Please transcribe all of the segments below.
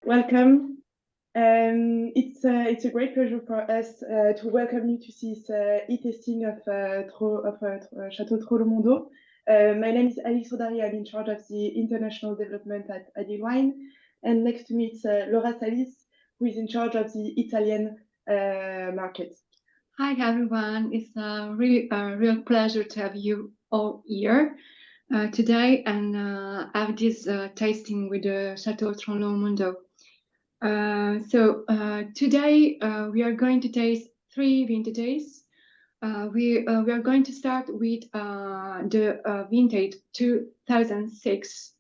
Welcome. It's a great pleasure for us to welcome you to this e-tasting of Château Troplong Mondot. My name is Alice Rodari. I'm in charge of the international development at Adil Wine, and next to me it's Laura Salis, who is in charge of the Italian market. Hi everyone, it's a real pleasure to have you all here today and have this tasting with the Château Troplong Mondot. Today we are going to taste 3 vintages. We are going to start with the vintage 2006,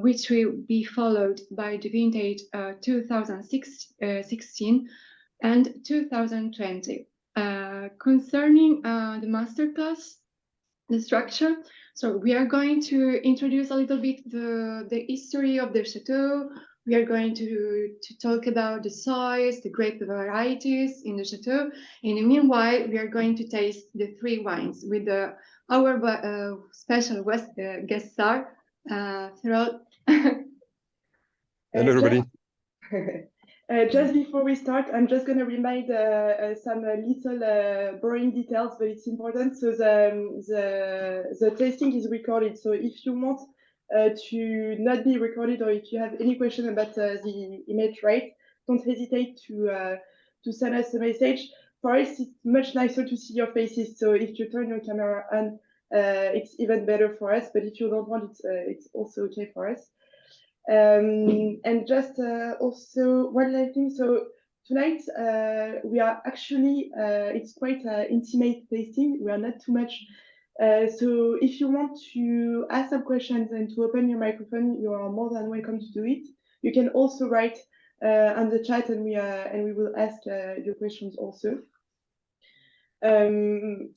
which will be followed by the vintage 2016 and 2020. Concerning the masterclass, the structure, so we are going to introduce a little bit the history of the chateau. We are going to talk about the size, the grape varieties in the chateau. In the meanwhile, we are going to taste the 3 wines with our special guest star, Ferréol. Hello, everybody. Just before we start, I'm just going to remind some little boring details, but it's important. So the tasting is recorded. So if you want to not be recorded, or if you have any question about the image rate, don't hesitate to send us a message. For us, it's much nicer to see your faces. So if you turn your camera on, it's even better for us. But if you don't want it, it's also okay for us. And just also one last thing. So tonight we are actually it's quite an intimate tasting. We are not too much. So if you want to ask some questions and to open your microphone, you are more than welcome to do it. You can also write on the chat, and we will ask your questions also.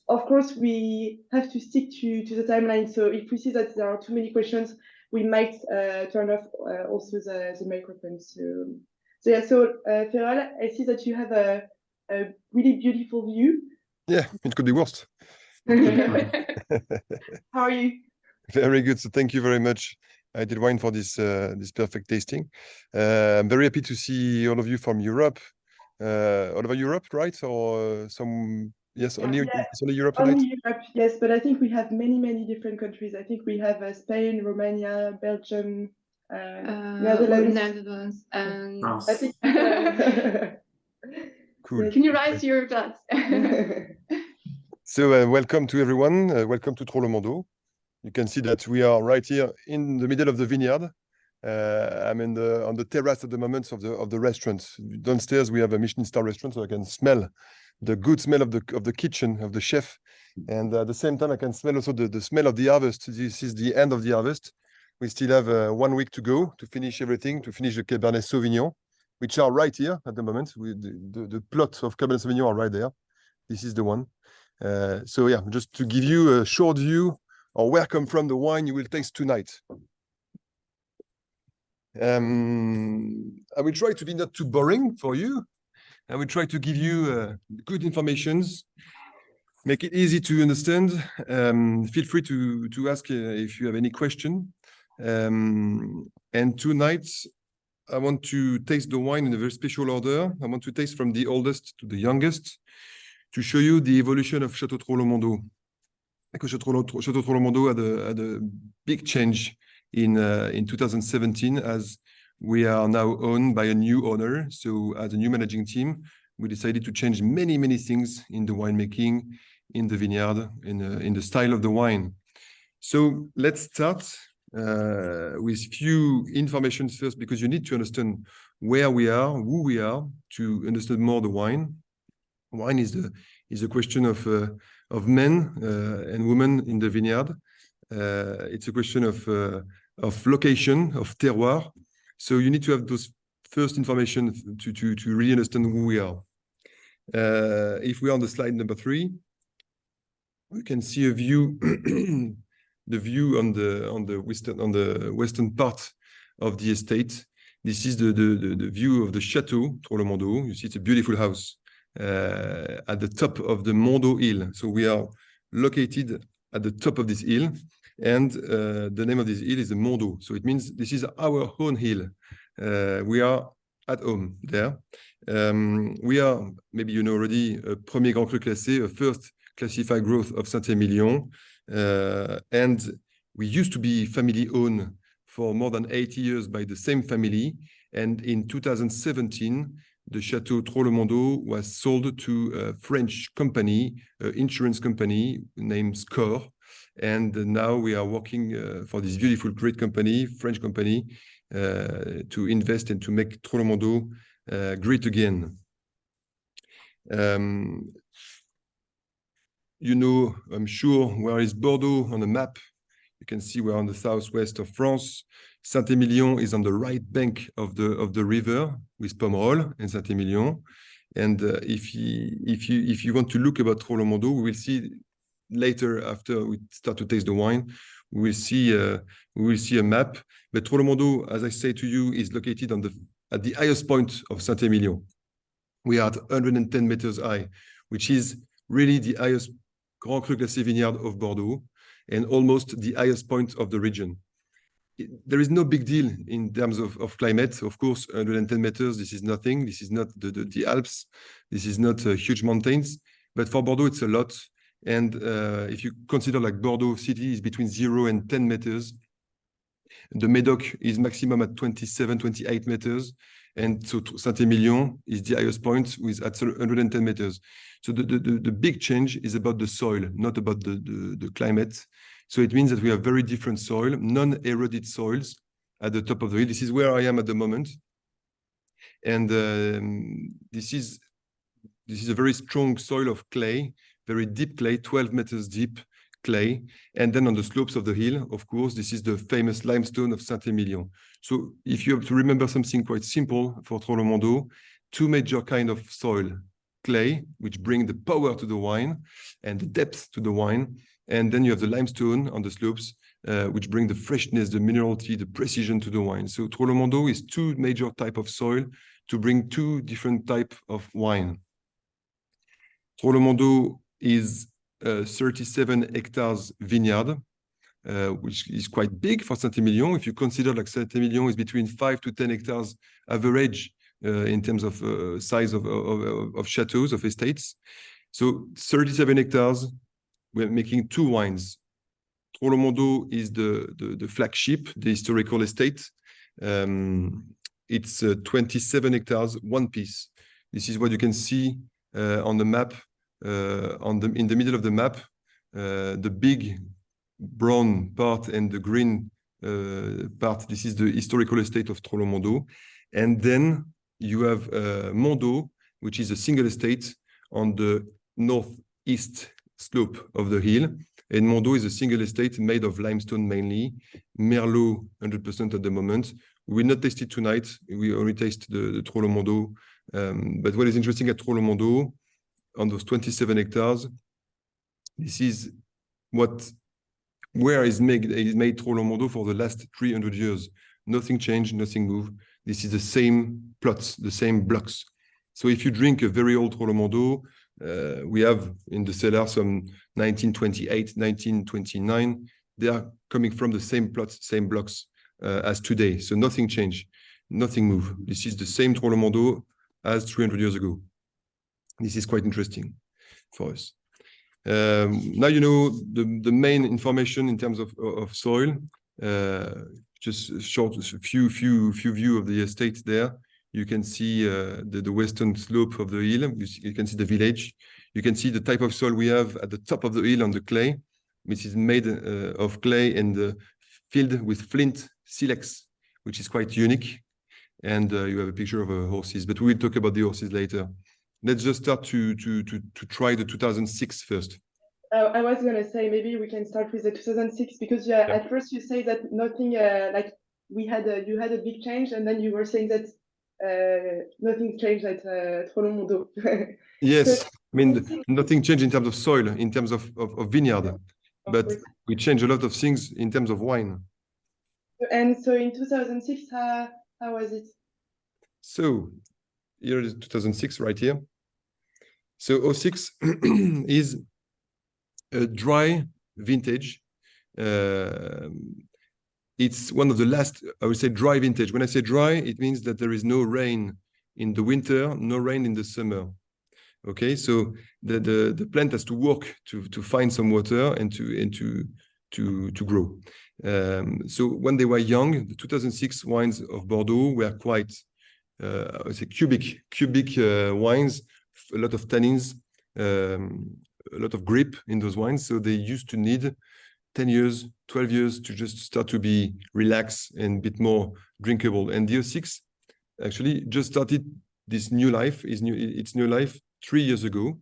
Of course, we have to stick to the timeline. So if we see that there are too many questions, we might turn off also the microphone. So Ferréol, I see that you have a really beautiful view. Yeah, it could be worse. How are you? Very good. So thank you very much, Adil Wine, for this perfect tasting. I'm very happy to see all of you from Europe, all over Europe, right? Or some. Yes, only Europe tonight? Only Europe, yes, but I think we have many different countries. I think we have Spain, Romania, Belgium, Netherlands, and France. I think, cool. Can you raise your glass? So welcome to everyone. Welcome to Troplong Mondot. You can see that we are right here in the middle of the vineyard. I'm on the terrace at the moment of the restaurant. Downstairs we have a Michelin star restaurant, so I can smell the good smell of the kitchen, of the chef, and at the same time I can smell also the smell of the harvest. This is the end of the harvest. We still have 1 week to go to finish everything, to finish the Cabernet Sauvignon, which are right here at the moment. The plot of Cabernet Sauvignon are right there. This is the one. So yeah, just to give you a short view or where come from the wine you will taste tonight. I will try to be not too boring for you. I will try to give you good informations, make it easy to understand. Feel free to ask if you have any question. And tonight, I want to taste the wine in a very special order. I want to taste from the oldest to the youngest to show you the evolution of Château Troplong Mondot. Because Château Troplong Mondot had a big change in 2017 as we are now owned by a new owner. So as a new managing team, we decided to change many things in the winemaking, in the vineyard, in the style of the wine. So let's start with few information first, because you need to understand where we are, who we are, to understand more the wine. Wine is a question of men and women in the vineyard. It's a question of location, of terroir. So you need to have those first information to really understand who we are. If we are on the slide number 3, we can see a view, the view on the western part of the estate. This is the view of the Château Troplong Mondot. You see, it's a beautiful house at the top of the Mondot hill. So we are located at the top of this hill, and the name of this hill is the Mondot. So it means this is our own hill. We are at home there. We are, maybe you know already, a premier Grand Cru classé, a first classified growth of Saint-Emilion. And we used to be family owned for more than 80 years by the same family. And in 2017, the Château Troplong Mondot was sold to a French company, insurance company named SCOR. And now we are working for this beautiful, great company, French company, to invest and to make Troplong Mondot great again. You know, I'm sure, where is Bordeaux on the map? You can see we're on the southwest of France. Saint-Emilion is on the right bank of the river with Pomerol and Saint-Emilion. And if you want to look about Troplong Mondot, we will see later, after we start to taste the wine, we will see a map. But Troplong Mondot, as I say to you, is located at the highest point of Saint-Emilion. We are at 110 meters high, which is really the highest Grand Cru classé vineyard of Bordeaux, and almost the highest point of the region. There is no big deal in terms of climate. Of course, 110 meters, this is nothing. This is not the Alps. This is not huge mountains. But for Bordeaux, it's a lot. And if you consider like Bordeaux city is between 0 and 10 meters, the Médoc is maximum at 27, 28 meters. And so Saint-Emilion is the highest point with at 110 meters. So the big change is about the soil, not about the climate. So it means that we have very different soil, non-eroded soils at the top of the hill. This is where I am at the moment. And this is a very strong soil of clay, very deep clay, 12 meters deep clay. And then on the slopes of the hill, of course, this is the famous limestone of Saint-Emilion. So if you have to remember something quite simple for Troplong Mondot, two major kind of soil: clay, which bring the power to the wine and the depth to the wine. And then you have the limestone on the slopes, which bring the freshness, the minerality, the precision to the wine. So Troplong Mondot is two major type of soil to bring two different type of wine. Troplong Mondot is 37 hectares vineyard, which is quite big for Saint-Emilion. If you consider like Saint-Emilion is between 5 to 10 hectares average in terms of size of chateaux, of estates. So 37 hectares, we're making two wines. Troplong Mondot is the flagship, the historical estate. It's 27 hectares, one piece. This is what you can see on the map. In the middle of the map, the big brown part and the green part, this is the historical estate of Troplong Mondot. And then you have Mondot, which is a single estate on the northeast slope of the hill. And Mondot is a single estate made of limestone mainly, Merlot 100% at the moment. We will not taste it tonight. We only taste the Troplong Mondot. But what is interesting at Troplong Mondot, on those 27 hectares, this is where is made Troplong Mondot for the last 300 years. Nothing changed, nothing moved. This is the same plots, the same blocks. So if you drink a very old Troplong Mondot, we have in the cellar some 1928, 1929. They are coming from the same plots, same blocks as today. So nothing changed, nothing moved. This is the same Troplong Mondot as 300 years ago. This is quite interesting for us. Now you know the main information in terms of soil. Just a short few view of the estate there. You can see the western slope of the hill. You can see the village. You can see the type of soil we have at the top of the hill on the clay, which is made of clay and filled with flint silex, which is quite unique. And you have a picture of horses, but we will talk about the horses later. Let's just start to try the 2006 first. I was going to say maybe we can start with the 2006 because at first you say that nothing like you had a big change, and then you were saying that nothing changed at Troplong Mondot. Yes, so, I mean nothing changed in terms of soil, in terms of vineyard, but we changed a lot of things in terms of wine. And so in 2006, how was it? So here is 2006 right here. So 06 is a dry vintage. it's one of the last, I would say, dry vintage. When I say dry, it means that there is no rain in the winter, no rain in the summer. Okay, so the plant has to work to find some water and to grow. So when they were young, the 2006 wines of Bordeaux were quite, I would say, cubic wines, a lot of tannins, a lot of grip in those wines. So they used to need 10 years, 12 years to just start to be relaxed and a bit more drinkable. And the 06 actually just started this new life, its new life 3 years ago.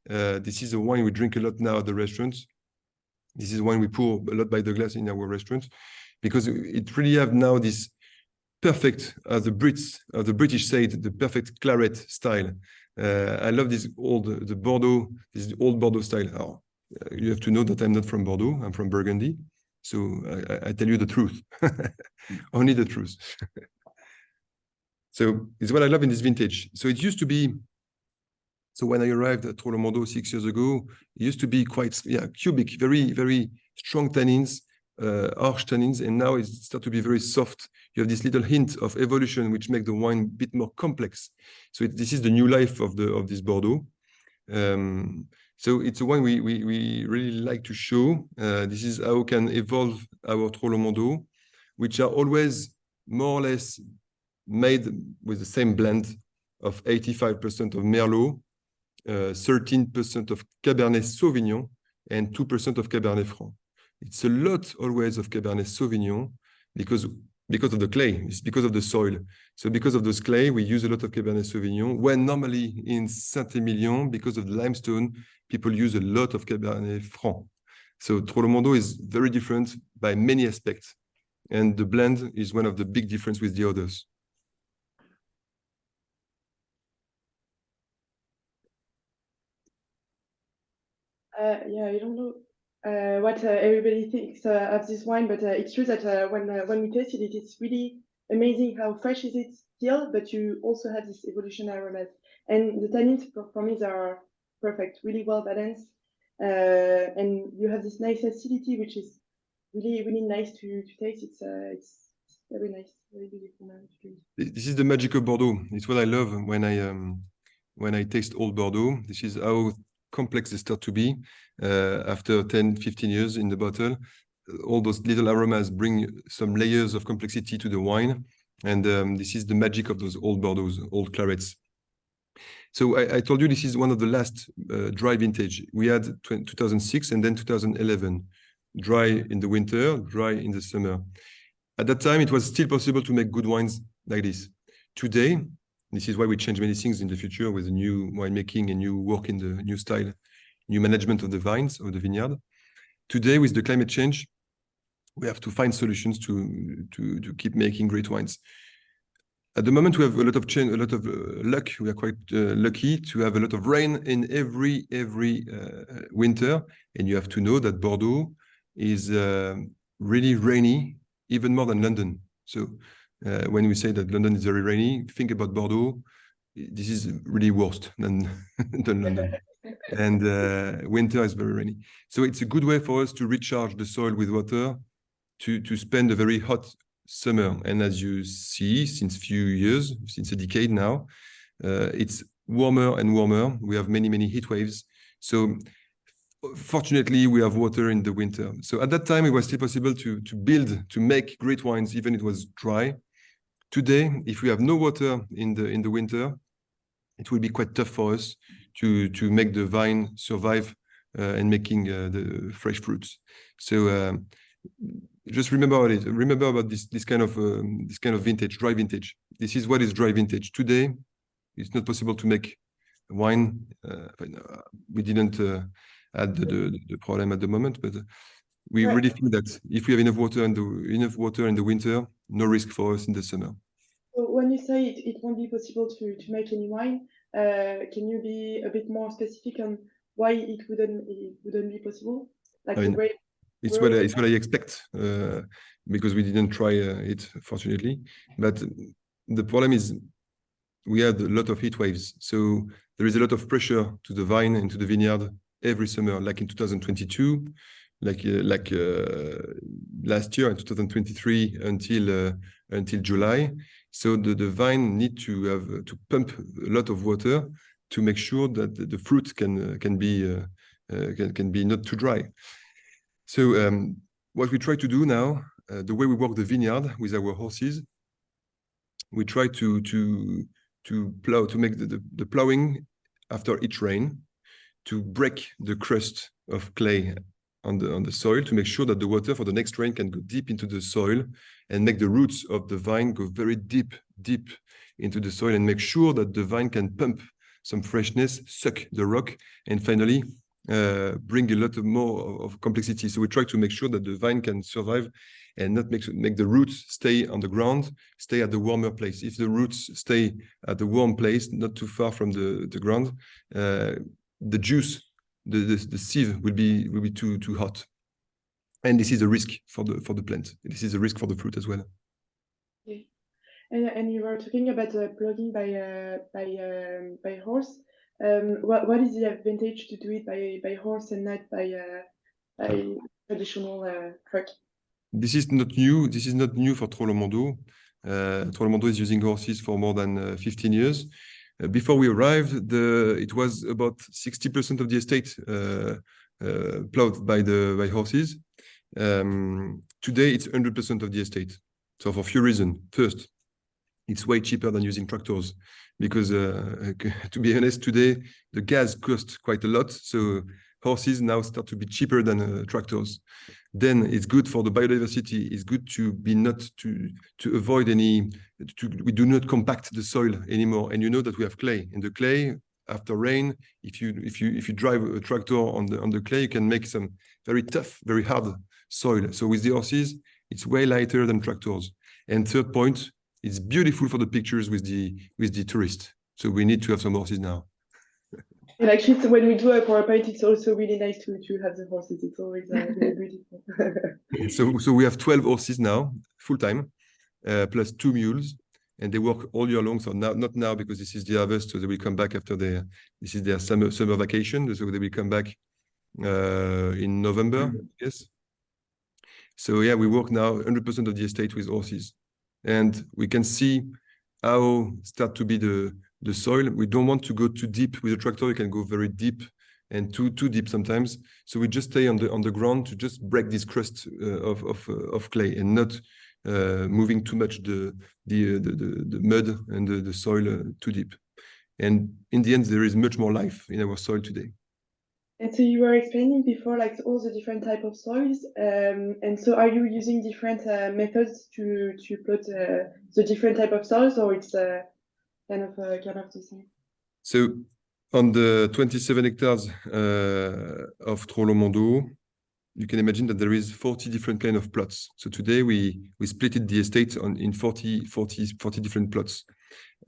This is a wine we drink a lot now at the restaurants. This is wine we pour a lot by the glass in our restaurants because it really have now this perfect, as the British say, the perfect claret style. I love this old Bordeaux style. Oh, you have to know that I'm not from Bordeaux, I'm from Burgundy. So I tell you the truth, only the truth. So it's what I love in this vintage. So it used to be, so when I arrived at Troplong Mondot 6 years ago, it used to be quite cubic, very, very strong tannins, harsh tannins, and now it starts to be very soft. You have this little hint of evolution, which makes the wine a bit more complex. So this is the new life of this Bordeaux. So it's a wine we really like to show. This is how we can evolve our Troplong Mondot, which are always more or less made with the same blend of 85% of Merlot, 13% of Cabernet Sauvignon, and 2% of Cabernet Franc. It's a lot always of Cabernet Sauvignon because of the clay, it's because of the soil. So because of this clay, we use a lot of Cabernet Sauvignon, when normally in Saint-Emilion, because of the limestone, people use a lot of Cabernet Franc. So Troplong Mondot is very different by many aspects. And the blend is one of the big difference with the others. Yeah, I don't know what everybody thinks of this wine, but it's true that when we tasted it, it's really amazing how fresh is it still, but you also have this evolution aromas. And the tannins for me are perfect, really well balanced. And you have this nice acidity, which is really, really nice to taste. It's very nice, very beautiful. This is the magic of Bordeaux. It's what I love when I taste old Bordeaux. This is how complex they start to be after 10, 15 years in the bottle. All those little aromas bring some layers of complexity to the wine. And this is the magic of those old Bordeaux, old clarets. So I told you this is one of the last dry vintage. We had 2006 and then 2011. Dry in the winter, dry in the summer. At that time, it was still possible to make good wines like this. Today, this is why we change many things in the future with the new winemaking and new work in the new style, new management of the vines, of the vineyard. Today, with the climate change, we have to find solutions to keep making great wines. At the moment, we have a lot of luck. We are quite lucky to have a lot of rain in every winter. And you have to know that Bordeaux is really rainy, even more than London. So when we say that London is very rainy, think about Bordeaux. This is really worse than London. And winter is very rainy. So it's a good way for us to recharge the soil with water, to spend a very hot summer. And as you see, since few years, since a decade now, it's warmer and warmer. We have many heat waves. So fortunately, we have water in the winter. So at that time, it was still possible to make great wines, even it was dry. Today, if we have no water in the winter, it will be quite tough for us to make the vine survive and making the fresh fruits. So just remember about this kind of vintage, dry vintage. This is what is dry vintage. Today, it's not possible to make wine. We didn't add the problem at the moment, but we really think that if we have enough water in the winter, no risk for us in the summer. So when you say it won't be possible to make any wine, can you be a bit more specific on why it wouldn't be possible? Like I mean, it's what I expect because we didn't try it, fortunately. But the problem is we had a lot of heat waves, so there is a lot of pressure to the vine and to the vineyard every summer, like in 2022. like last year in 2023 until July. So the vine need to have to pump a lot of water to make sure that the fruit can be not too dry. So what we try to do now, the way we work the vineyard with our horses, we try to plow, to make the plowing after each rain, to break the crust of clay on the soil, to make sure that the water for the next rain can go deep into the soil and make the roots of the vine go very deep into the soil, and make sure that the vine can pump some freshness, suck the rock, and finally bring a lot more of complexity. So we try to make sure that the vine can survive and not make the roots stay on the ground, stay at the warmer place. If the roots stay at the warm place, not too far from the ground, the juice, the sieve will be too hot, and this is a risk for the plant. This is a risk for the fruit as well. Okay. And you were talking about plugging by horse. What is the advantage to do it by horse and not by traditional truck? This is not new. This is not new for Troplong Mondot. Troplong Mondot is using horses for more than 15 years. Before we arrived, it was about 60% of the estate plowed by horses. Today, it's 100% of the estate. So for a few reasons. First, it's way cheaper than using tractors, because to be honest, today the gas costs quite a lot. So horses now start to be cheaper than tractors. Then it's good for the biodiversity. It's good to be not to avoid any. We do not compact the soil anymore. And you know that we have clay, and the clay after rain, if you drive a tractor on the clay, you can make some very tough, very hard soil. So with the horses, it's way lighter than tractors. And third point, it's beautiful for the pictures with the tourists. So we need to have some horses now. And actually, so when we do a PowerPoint, it's also really nice to have the horses. It's always very beautiful. So we have 12 horses now, full time, plus 2 mules, and they work all year long. So now, not now because this is the harvest, so they will come back after this is their summer vacation. So they will come back in November, yes. So yeah, we work now 100% of the estate with horses, and we can see how start to be the soil. We don't want to go too deep with a tractor. You can go very deep and too deep sometimes. So we just stay on the ground to just break this crust of clay, and not moving too much the mud and the soil too deep. And in the end, there is much more life in our soil today. And so you were explaining before, like all the different type of soils. And so are you using different methods to plot the different type of soils, or it's kind of the same? So on the 27 hectares of Troplong Mondot, you can imagine that there is 40 different kind of plots. So today we split the estate in 40 different plots.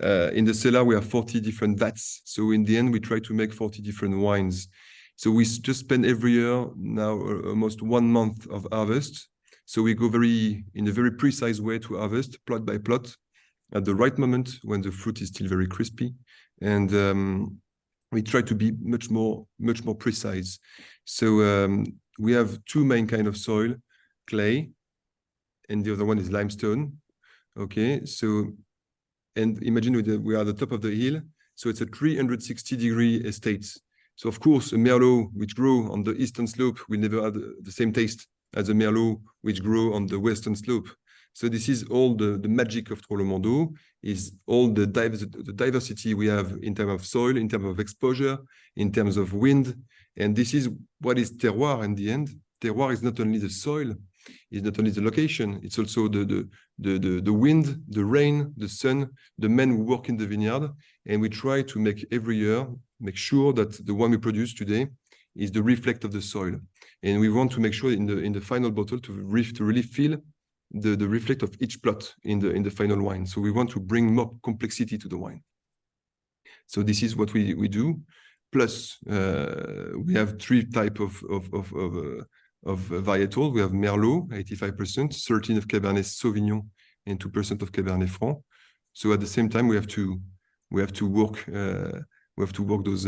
In the cellar, we have 40 different vats. So in the end, we try to make 40 different wines. So we just spend every year now almost 1 month of harvest. So we go in a very precise way to harvest, plot by plot, at the right moment when the fruit is still very crispy. And we try to be much more precise. So we have 2 main kind of soil, clay, and the other one is limestone. Okay, so, and imagine we are at the top of the hill. So it's a 360-degree estate. So of course, a Merlot which grow on the eastern slope will never have the same taste as a Merlot which grow on the western slope. So this is all the magic of Troplong Mondot, is all the diversity we have in terms of soil, in terms of exposure, in terms of wind. And this is what is terroir in the end. Terroir is not only the soil, it's not only the location, it's also the wind, the rain, the sun, the men who work in the vineyard. And we try to make every year, make sure that the one we produce today is the reflect of the soil. And we want to make sure in the final bottle to really feel the reflect of each plot in the final wine. So we want to bring more complexity to the wine. So this is what we do. Plus, we have 3 types of varietal. We have Merlot, 85%, 13% of Cabernet Sauvignon, and 2% of Cabernet Franc. So at the same time, we have to work those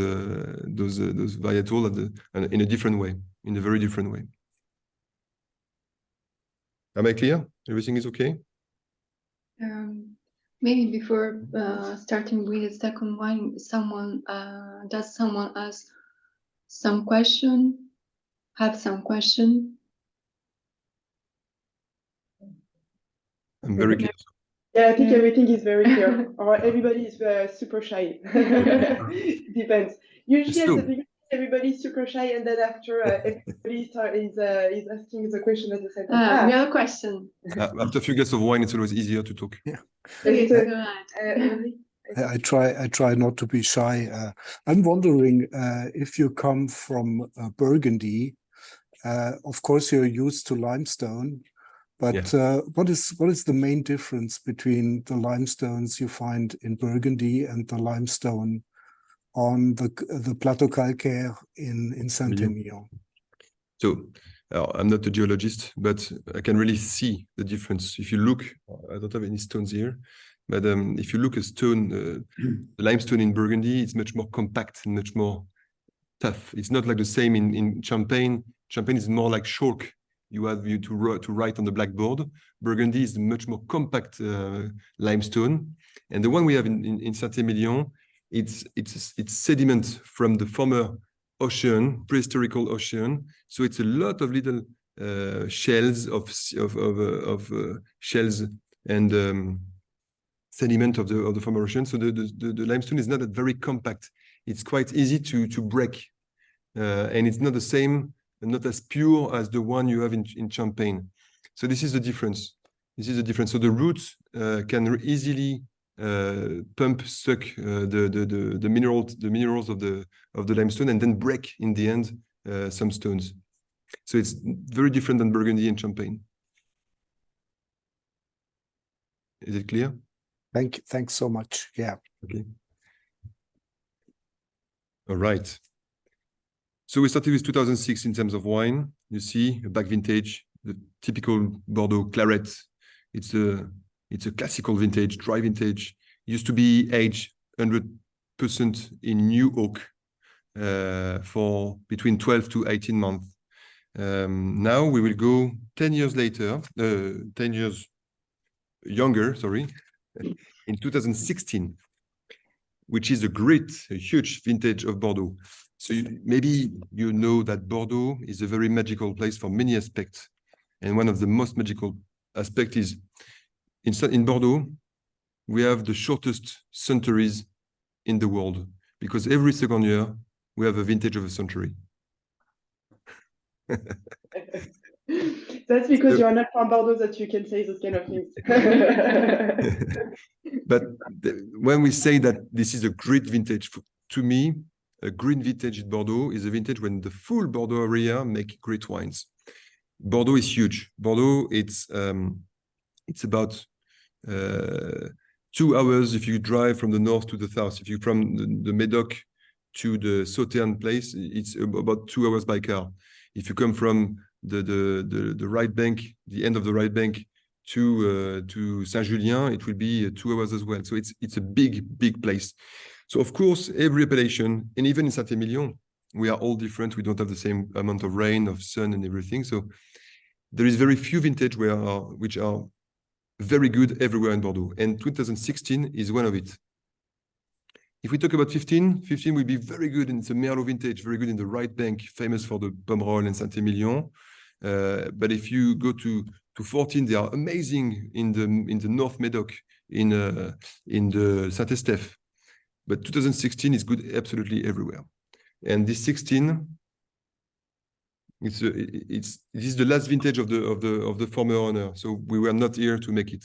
varietal in a different way, in a very different way. Am I clear? Everything is okay? Maybe before starting with the second wine, does someone ask some question? Have some question? I'm very clear. Yeah, I think everything is very clear. Or everybody is super shy. Depends. Usually at the beginning, everybody's super shy, and then after, everybody is asking the question at the same time. We have a question. After a few glasses of wine, it's always easier to talk. Yeah. Okay, go ahead. I try not to be shy. I'm wondering if you come from Burgundy. Of course, you're used to limestone, but what is the main difference between the limestones you find in Burgundy and the limestone on the Plateau Calcaire in Saint-Emilion? So I'm not a geologist, but I can really see the difference. If you look, I don't have any stones here, but if you look at stone, the limestone in Burgundy, it's much more compact and much more tough. It's not like the same in Champagne. Champagne is more like chalk. You have to write on the blackboard. Burgundy is much more compact limestone, and the one we have in Saint-Emilion, it's sediment from the former ocean, prehistorical ocean. So it's a lot of little shells of shells and sediment of the former ocean. So the limestone is not that very compact. It's quite easy to break, and it's not the same, not as pure as the one you have in Champagne. So this is the difference. So the roots can easily suck the minerals of the limestone and then break in the end some stones. So it's very different than Burgundy and Champagne. Is it clear? Thanks so much. Yeah. Okay. All right. So we started with 2006 in terms of wine. You see a back vintage, the typical Bordeaux claret. It's a classical vintage, dry vintage. It used to be aged 100% in new oak for between 12 to 18 months. Now we will go 10 years later, 10 years younger, sorry, in 2016, which is a huge vintage of Bordeaux. So maybe you know that Bordeaux is a very magical place for many aspects. And one of the most magical aspects is in Bordeaux, we have the shortest centuries in the world, because every second year we have a vintage of a century. That's because you're not from Bordeaux that you can say those kind of things. But when we say that this is a great vintage, to me, a green vintage in Bordeaux is a vintage when the full Bordeaux area make great wines. Bordeaux is huge. Bordeaux, it's about 2 hours if you drive from the north to the south. If you from the Médoc to the Sauternes place, it's about 2 hours by car. If you come from the right bank, the end of the right bank to Saint-Julien, it will be 2 hours as well. So it's a big place. So of course, every appellation, and even in Saint-Emilion, we are all different. We don't have the same amount of rain, of sun, and everything. So there is very few vintage which are very good everywhere in Bordeaux. And 2016 is one of it. If we talk about 15 will be very good, and it's a Merlot vintage, very good in the right bank, famous for the Pomerol and Saint-Emilion. But if you go to 14, they are amazing in the North Médoc, in the Saint-Estèphe. But 2016 is good absolutely everywhere. And this 16, it is the last vintage of the former owner. So we were not here to make it.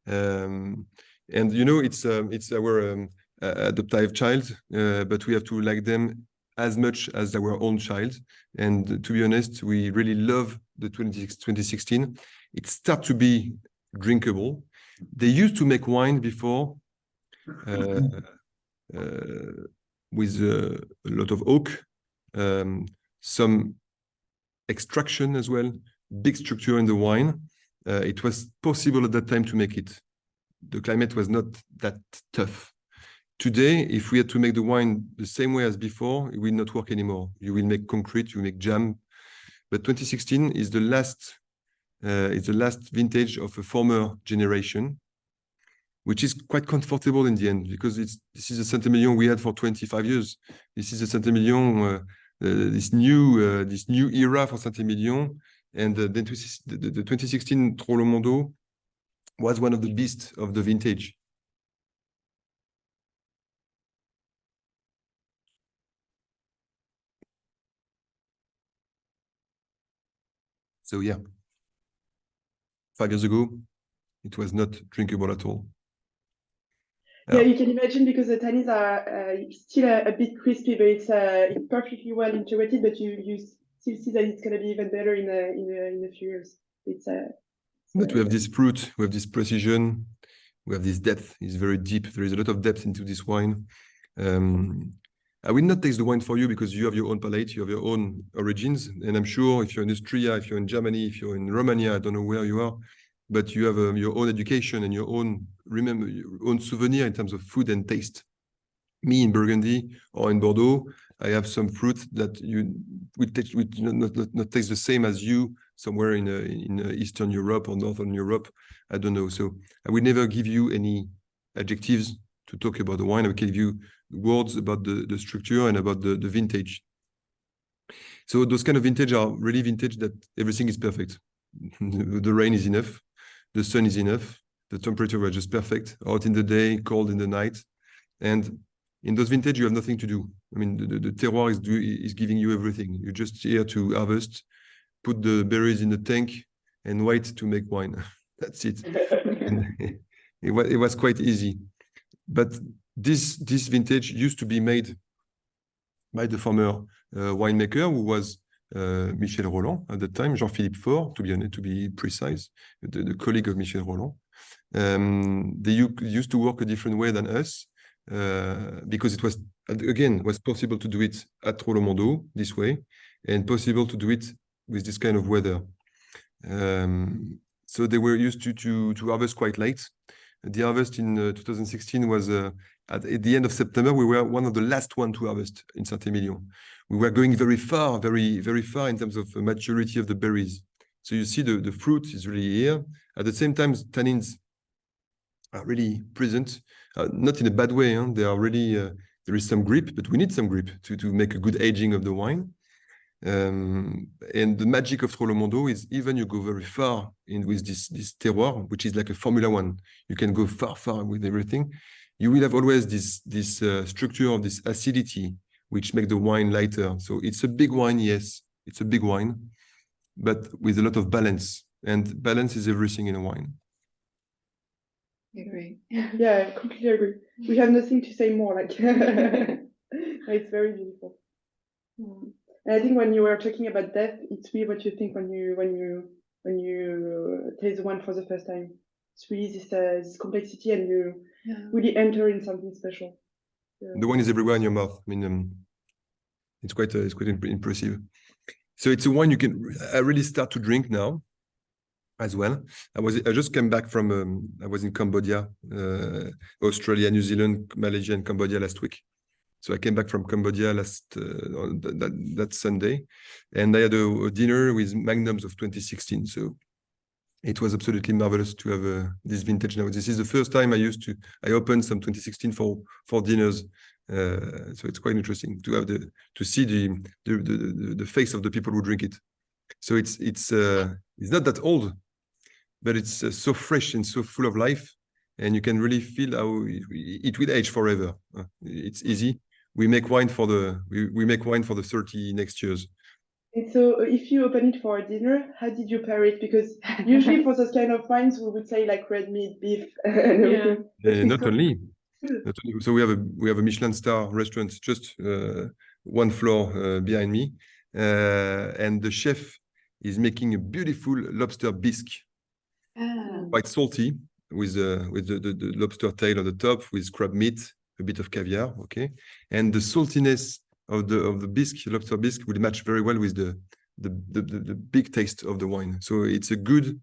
And you know, it's our adoptive child, but we have to like them as much as our own child. And to be honest, we really love the 2016. It starts to be drinkable. They used to make wine before with a lot of oak, some extraction as well, big structure in the wine. It was possible at that time to make it. The climate was not that tough. Today, if we had to make the wine the same way as before, it will not work anymore. You will make concrete, you will make jam. But 2016 is the last It's the last vintage of a former generation, which is quite comfortable in the end, because this is a Saint-Emilion we had for 25 years. This is a Saint-Emilion, this new era for Saint-Emilion, and the 2016 Troplong Mondot was one of the beasts of the vintage. So yeah, 5 years ago, it was not drinkable at all. Yeah, you can imagine, because the tannins are still a bit crispy, but it's perfectly well integrated. But you still see that it's going to be even better in a few years. But we have this fruit, we have this precision, we have this depth. It's very deep. There is a lot of depth into this wine. I will not taste the wine for you, because you have your own palate, you have your own origins. And I'm sure if you're in Austria, if you're in Germany, if you're in Romania, I don't know where you are, but you have your own education and your own souvenir in terms of food and taste. Me in Burgundy or in Bordeaux, I have some fruit that you would not taste the same as you somewhere in Eastern Europe or Northern Europe. I don't know. So I will never give you any adjectives to talk about the wine. I will give you words about the structure and about the vintage. So those kind of vintage are really vintage that everything is perfect. The rain is enough. The sun is enough. The temperature was just perfect. Hot in the day, cold in the night. And in those vintage, you have nothing to do. I mean, the terroir is giving you everything. You're just here to harvest, put the berries in the tank, and wait to make wine. That's it. And it was quite easy. But this vintage used to be made by the former winemaker, who was Michel Rolland at the time, Jean-Philippe Faure, to be precise, the colleague of Michel Rolland. They used to work a different way than us, because it was, again, was possible to do it at Troplong Mondot this way, and possible to do it with this kind of weather. So they were used to harvest quite late. The harvest in 2016 was at the end of September. We were one of the last ones to harvest in Saint-Emilion. We were going very far, very, very far in terms of maturity of the berries. So you see the fruit is really here. At the same time, tannins are really present, not in a bad way. Huh? They are really, there is some grip, but we need some grip to make a good aging of the wine. And the magic of Troplong Mondot is, even you go very far in with this terroir, which is like a Formula One. You can go far with everything. You will have always this structure of this acidity, which make the wine lighter. So it's a big wine, yes, it's a big wine, but with a lot of balance. And balance is everything in a wine. I agree. Yeah, I completely agree. We have nothing to say more. Like, it's very beautiful. And I think when you were talking about depth, it's really what you think when you taste the wine for the first time. It's really this complexity, and you really enter in something special. Yeah. The wine is everywhere in your mouth. I mean, it's quite impressive. So it's a wine you can really start to drink now as well. I just came back from I was in Cambodia, Australia, New Zealand, Malaysia, and Cambodia last week. So I came back from Cambodia that Sunday, and I had a dinner with Magnums of 2016. So it was absolutely marvelous to have this vintage now. This is the first time I opened some 2016 for dinners. So it's quite interesting to have to see the face of the people who drink it. So it's not that old, but it's so fresh and so full of life, and you can really feel how it will age forever. It's easy. We make wine for the 30 next years. And so if you open it for a dinner, how did you pair it? Because usually for those kind of wines, we would say like red meat, beef, and everything. Not only. So we have a Michelin star restaurant just 1 floor behind me, and the chef is making a beautiful lobster bisque, quite salty, with the lobster tail on the top, with crab meat, a bit of caviar, okay, and the saltiness of the bisque, lobster bisque, will match very well with the big taste of the wine. So it's a good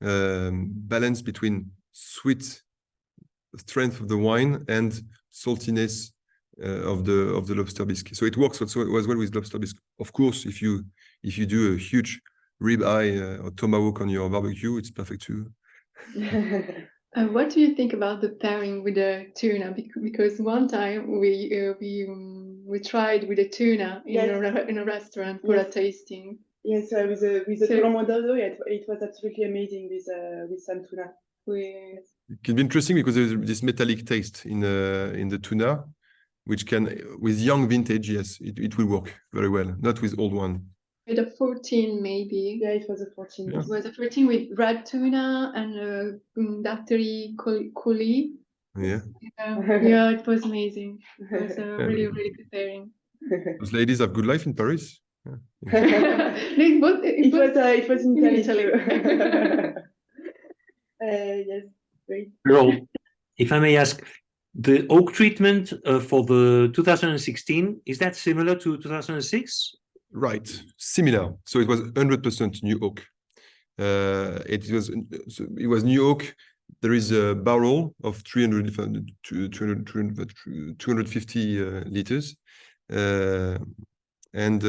balance between sweet strength of the wine and saltiness of the lobster bisque. So it works also as well with lobster bisque. Of course, if you do a huge ribeye or tomahawk on your barbecue, it's perfect too. What do you think about the pairing with the tuna? Because one time we tried with the tuna in a restaurant for a tasting. Yes, with the Troplong Mondot, it was absolutely amazing with some tuna. It can be interesting because there's this metallic taste in the tuna, which can, with young vintage, yes, it will work very well. Not with old one. With a 14, maybe. Yeah, it was a 14. Yeah. It was a 14 with red tuna and daiquiri coulis. Yeah. Yeah, it was amazing. It was a really, really good pairing. Those ladies have good life in Paris. Yeah. It was in Italy. Yes, great. Carol, if I may ask, the oak treatment for the 2016, is that similar to 2006? Right, similar. So it was 100% new oak. It was new oak. There is a barrel of 250 liters, and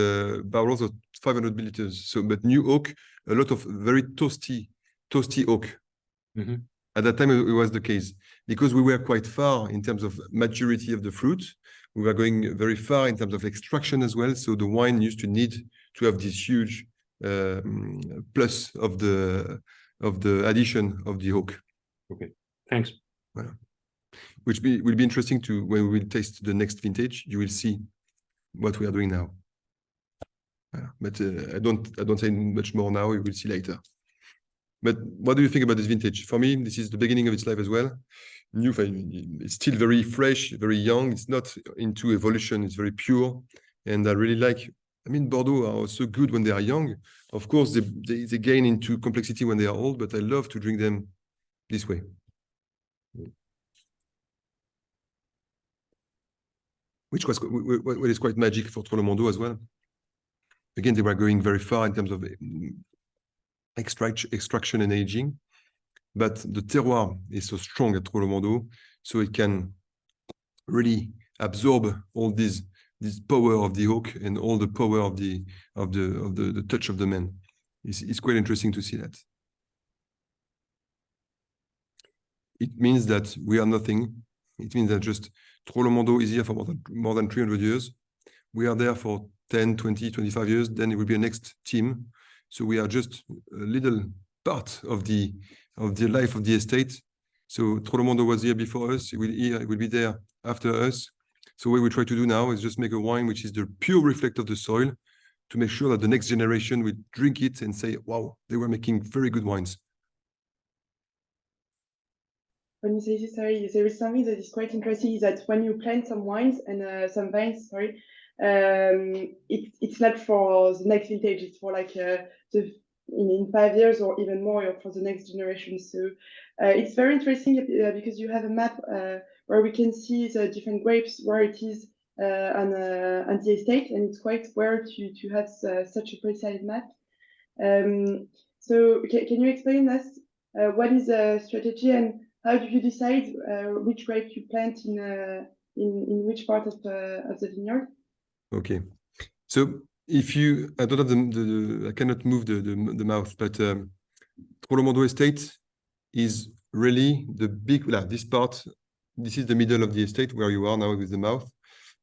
barrels of 500 milliliters. So, but new oak, a lot of very toasty oak. Mm-hmm. At that time, it was the case because we were quite far in terms of maturity of the fruit. We were going very far in terms of extraction as well. So the wine used to need to have this huge plus of the addition of the oak. Okay, thanks. Voilà. Which will be interesting to when we will taste the next vintage. You will see what we are doing now. But I don't say much more now. You will see later. But what do you think about this vintage? For me, this is the beginning of its life as well. New, it's still very fresh, very young. It's not into evolution. It's very pure, and I really like. I mean, Bordeaux are also good when they are young. Of course, they gain into complexity when they are old. But I love to drink them this way. Which was what is quite magic for Troplong Mondot as well. Again, they were going very far in terms of extraction and aging, but the terroir is so strong at Troplong Mondot, so it can really absorb all this power of the oak and all the power of the touch of the man. It's quite interesting to see that. It means that we are nothing. It means that just Troplong Mondot is here for more than 300 years. We are there for 10, 20, 25 years. Then it will be a next team. So we are just a little part of the life of the estate. So Troplong Mondot was here before us. It will be there after us. So what we try to do now is just make a wine which is the pure reflect of the soil, to make sure that the next generation will drink it and say, "Wow, they were making very good wines." When you say this, sorry, there is something that is quite interesting. Is that when you plant some wines and some vines, sorry, it's not for the next vintage. It's for like in 5 years or even more for the next generation. So it's very interesting because you have a map where we can see the different grapes where it is on the estate, and it's quite rare to have such a precise map. So can you explain us what is the strategy and how do you decide which grape you plant in which part of the vineyard? Okay, so if you, I don't have I cannot move the mouth, but Troplong Mondot estate is really the big, this part. This is the middle of the estate where you are now with the mouth,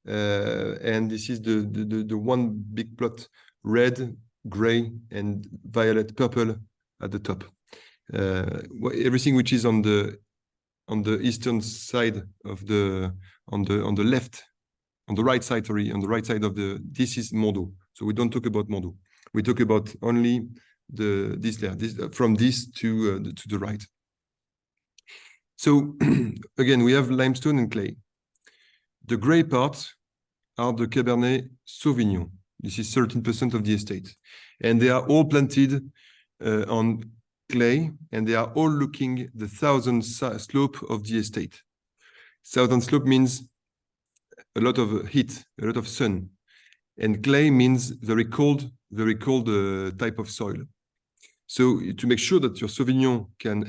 and this is the one big plot, red, gray, and violet, purple at the top. Everything which is on the eastern side of on the left. On the right side, sorry, on the right side of this is Mondot. So we don't talk about Mondot. We talk about only this there, from this to the right. So again, we have limestone and clay. The gray parts are the Cabernet Sauvignon. This is 13% of the estate. And they are all planted on clay, and they are all looking the southern slope of the estate. Southern slope means a lot of heat, a lot of sun. And clay means very cold type of soil. So to make sure that your Sauvignon can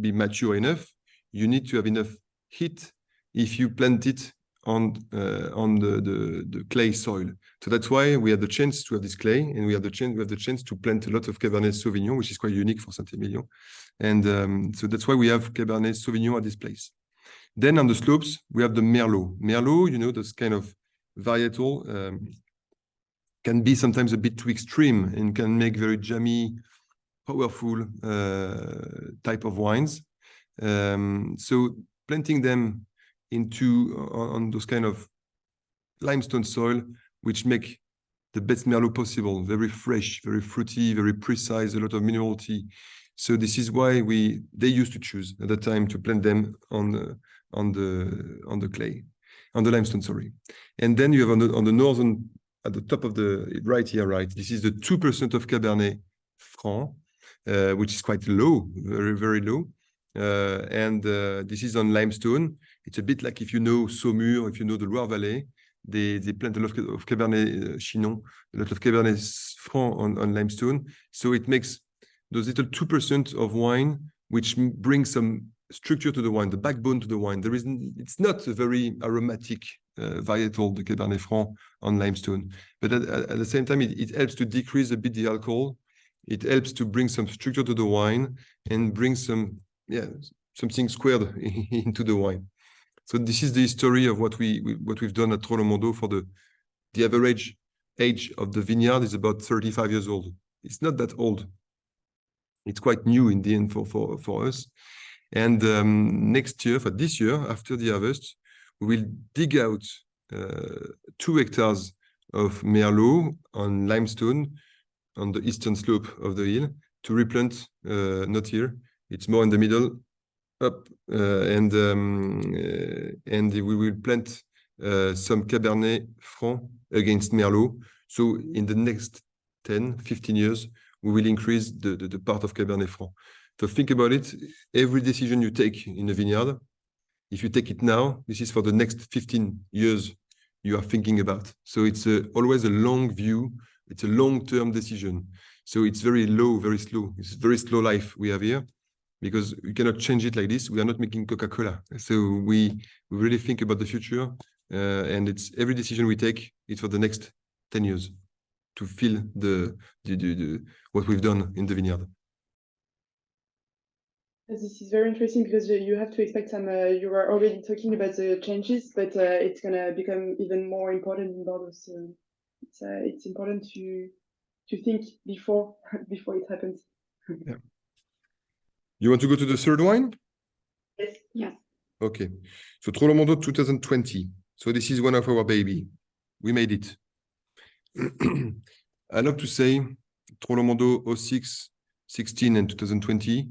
be mature enough, you need to have enough heat if you plant it on the clay soil. So that's why we had the chance to have this clay, and we have the chance to plant a lot of Cabernet Sauvignon, which is quite unique for Saint-Emilion. And so that's why we have Cabernet Sauvignon at this place. Then on the slopes, we have the Merlot. Merlot, you know, this kind of varietal can be sometimes a bit too extreme and can make very jammy, powerful type of wines. So planting them on those kind of limestone soil, which make the best Merlot possible, very fresh, very fruity, very precise, a lot of minerality. So this is why they used to choose at the time to plant them on the clay, on the limestone, sorry. And then you have on the northern, at the top of the right here, right, this is the 2% of Cabernet Franc, which is quite low, very, very low. This is on limestone. It's a bit like if you know Saumur, if you know the Loire Valley, they plant a lot of Cabernet Chinon, a lot of Cabernet Franc on limestone. So it makes those little 2% of wine, which brings some structure to the wine, the backbone to the wine. It's not a very aromatic varietal, the Cabernet Franc on limestone. But at the same time, it helps to decrease a bit the alcohol. It helps to bring some structure to the wine and bring something squared into the wine. So this is the story of what we've done at Troplong Mondot. For the average age of the vineyard is about 35 years old. It's not that old. It's quite new in the end for us. And next year, for this year, after the harvest, we will dig out 2 hectares of Merlot on limestone on the eastern slope of the hill to replant, not here, it's more in the middle, up, and we will plant some Cabernet Franc against Merlot. So in the next 10, 15 years, we will increase the part of Cabernet Franc. So think about it, every decision you take in a vineyard, if you take it now, this is for the next 15 years you are thinking about. So it's always a long view, it's a long-term decision. So it's very low, very slow. It's very slow life we have here, because we cannot change it like this. We are not making Coca-Cola. So we really think about the future, and it's every decision we take, it's for the next 10 years to feel what we've done in the vineyard. This is very interesting because you have to expect some, you were already talking about the changes, but it's going to become even more important in Bordeaux. So it's important to think before it happens. Yeah. You want to go to the third wine? Yes. Yes. Okay. So Troplong Mondot 2020. So this is one of our baby. We made it. I love to say Troplong Mondot 06, 16 and 2020,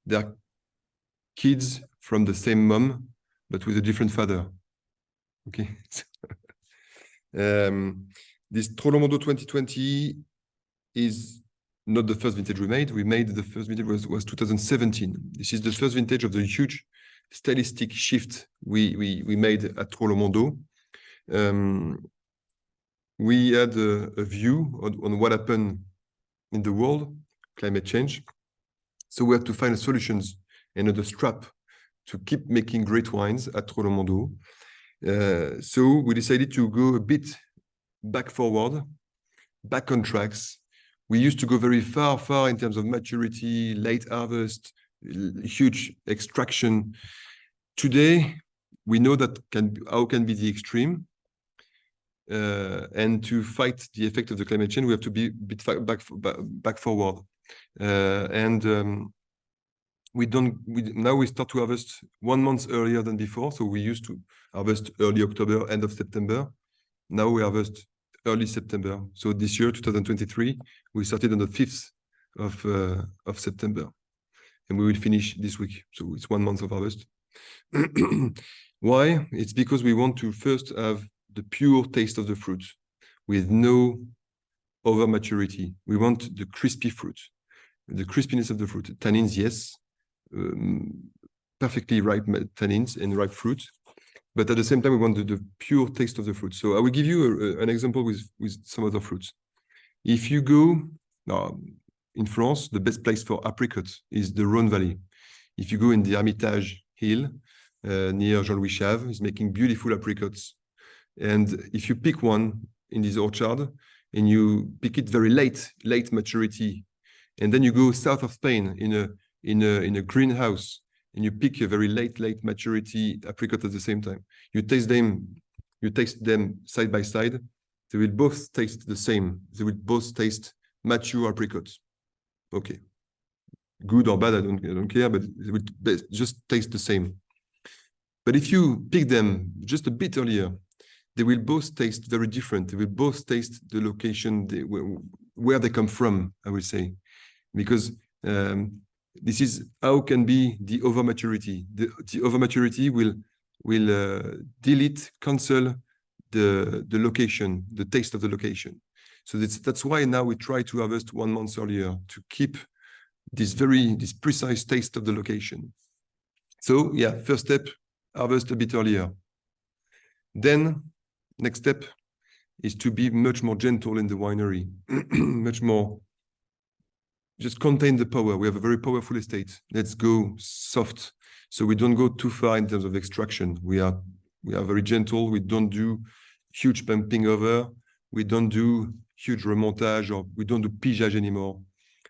they are kids from the same mom, but with a different father. Okay. This Troplong Mondot 2020 is not the first vintage we made. We made the first vintage was 2017. This is the first vintage of the huge stylistic shift we made at Troplong Mondot. We had a view on what happened in the world, climate change. So we had to find solutions and the strap to keep making great wines at Troplong Mondot. So we decided to go a bit back on tracks. We used to go very far in terms of maturity, late harvest, huge extraction. Today, we know that how can be the extreme. And to fight the effect of the climate change, we have to be a bit back forward. Now we start to harvest 1 month earlier than before. So we used to harvest early October, end of September. Now we harvest early September. So this year, 2023, we started on the 5th of September, and we will finish this week. So it's 1 month of harvest. Why? It's because we want to first have the pure taste of the fruit with no over maturity. We want the crispy fruit, the crispiness of the fruit. Tannins, yes, perfectly ripe tannins and ripe fruit. But at the same time, we want the pure taste of the fruit. So I will give you an example with some other fruits. If you go in France, the best place for apricots is the Rhône Valley. If you go in the Hermitage Hill near Jean-Louis Chave, he's making beautiful apricots And if you pick one in this orchard and you pick it very late maturity, and then you go south of Spain in a greenhouse and you pick a very late maturity apricot at the same time, you taste them side by side, they will both taste the same. They will both taste mature apricots. Okay, good or bad, I don't care, but they will just taste the same. But if you pick them just a bit earlier, they will both taste very different. They will both taste the location where they come from, I will say, because this is how can be the over maturity. The over maturity will delete, cancel the location, the taste of the location. So that's why now we try to harvest 1 month earlier to keep this precise taste of the location. So yeah, first step, harvest a bit earlier. Then next step is to be much more gentle in the winery, much more, just contain the power. We have a very powerful estate. Let's go soft. So we don't go too far in terms of extraction. We are very gentle. We don't do huge pumping over. We don't do huge remontage, or we don't do pigeage anymore.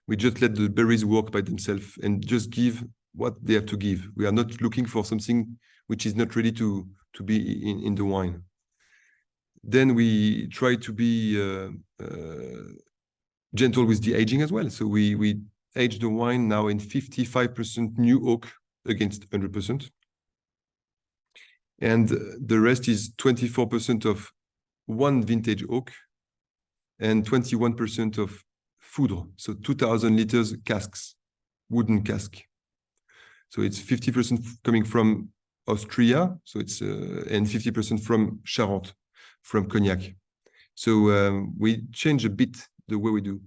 We just let the berries work by themselves and just give what they have to give. We are not looking for something which is not ready to be in the wine. Then we try to be gentle with the aging as well. So we age the wine now in 55% new oak against 100%. And the rest is 24% of one vintage oak and 21% of foudre. So 2,000 liters casks, wooden cask. So it's 50% coming from Austria. So it's and 50% from Charente, from Cognac. So we change a bit the way we do.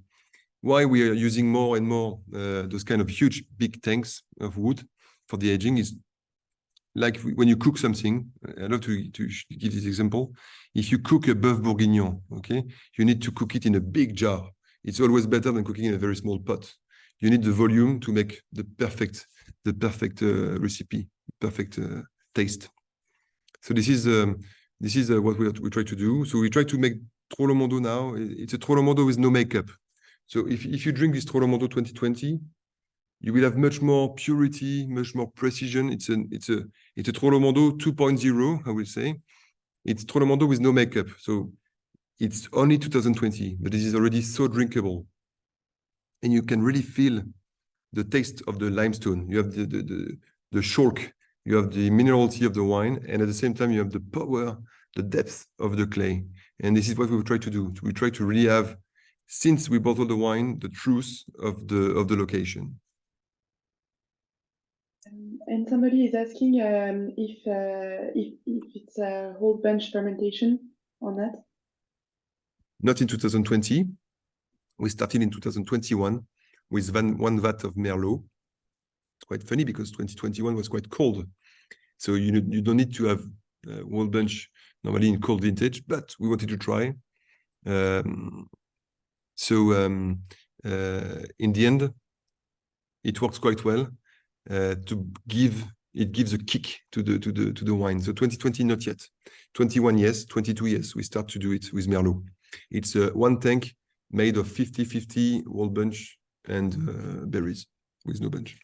Why we are using more and more those kind of huge big tanks of wood for the aging is like when you cook something. I love to give this example. If you cook a bœuf bourguignon, okay, you need to cook it in a big jar. It's always better than cooking in a very small pot. You need the volume to make the perfect recipe, perfect taste. So this is what we try to do. So we try to make Troplong Mondot now. It's a Troplong Mondot with no makeup. So if you drink this Troplong Mondot 2020, you will have much more purity, much more precision. It's a Troplong Mondot 2.0, I will say. It's Troplong Mondot with no makeup. So it's only 2020, but this is already so drinkable. And you can really feel the taste of the limestone. You have the chalk, you have the minerality of the wine, and at the same time, you have the power, the depth of the clay. And this is what we try to do. We try to really have, since we bottle the wine, the truth of the location. And somebody is asking if it's a whole bunch fermentation or not. Not in 2020. We started in 2021 with one vat of Merlot. It's quite funny because 2021 was quite cold. So you don't need to have a whole bunch normally in cold vintage, but we wanted to try. In the end, it works quite well. It gives a kick to the wine. So 2020 not yet. 21 yes, 22 yes. We start to do it with Merlot. It's one tank made of 50-50 whole bunch and berries with no bunch,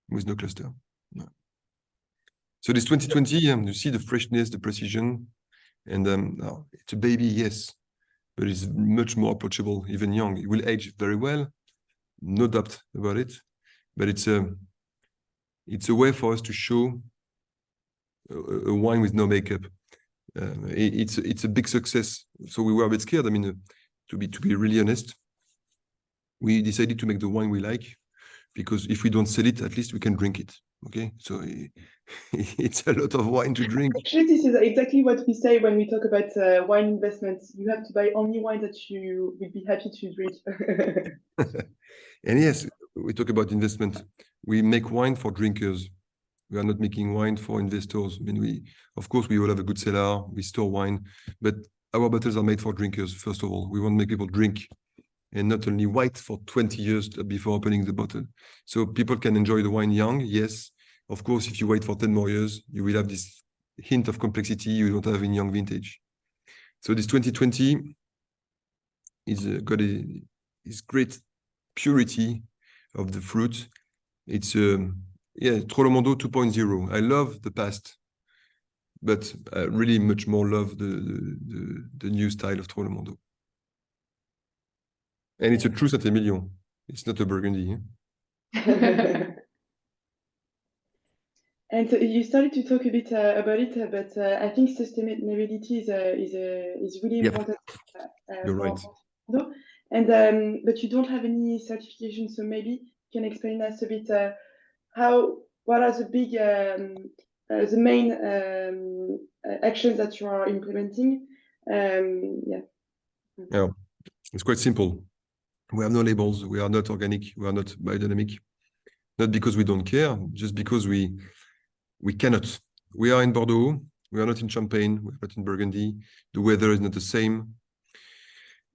with no cluster. No. So this 2020, you see the freshness, the precision, and it's a baby, yes, but it's much more approachable, even young. It will age very well, no doubt about it. But it's a way for us to show a wine with no makeup. It's a big success. So we were a bit scared. I mean, to be really honest, we decided to make the wine we like, because if we don't sell it, at least we can drink it. Okay, so it's a lot of wine to drink. Actually, this is exactly what we say when we talk about wine investments. You have to buy only wine that you would be happy to drink. And yes, we talk about investment. We make wine for drinkers. We are not making wine for investors. I mean, of course, we all have a good cellar. We store wine, but our bottles are made for drinkers. First of all, we want to make people drink, and not only wait for 20 years before opening the bottle. So people can enjoy the wine young. Yes, of course, if you wait for 10 more years, you will have this hint of complexity you don't have in young vintage. So this 2020 is got is great purity of the fruit. It's Troplong Mondot 2.0. I love the past, but I really much more love the new style of Troplong Mondot. And it's a true Saint-Emilion. It's not a Burgundy. And you started to talk a bit about it, but I think sustainability is really important. You're right. And but you don't have any certification, so maybe you can explain us a bit what are the big the main actions that you are implementing. Yeah, it's quite simple. We have no labels. We are not organic. We are not biodynamic. Not because we don't care, just because we cannot. We are in Bordeaux. We are not in Champagne. We are not in Burgundy. The weather is not the same.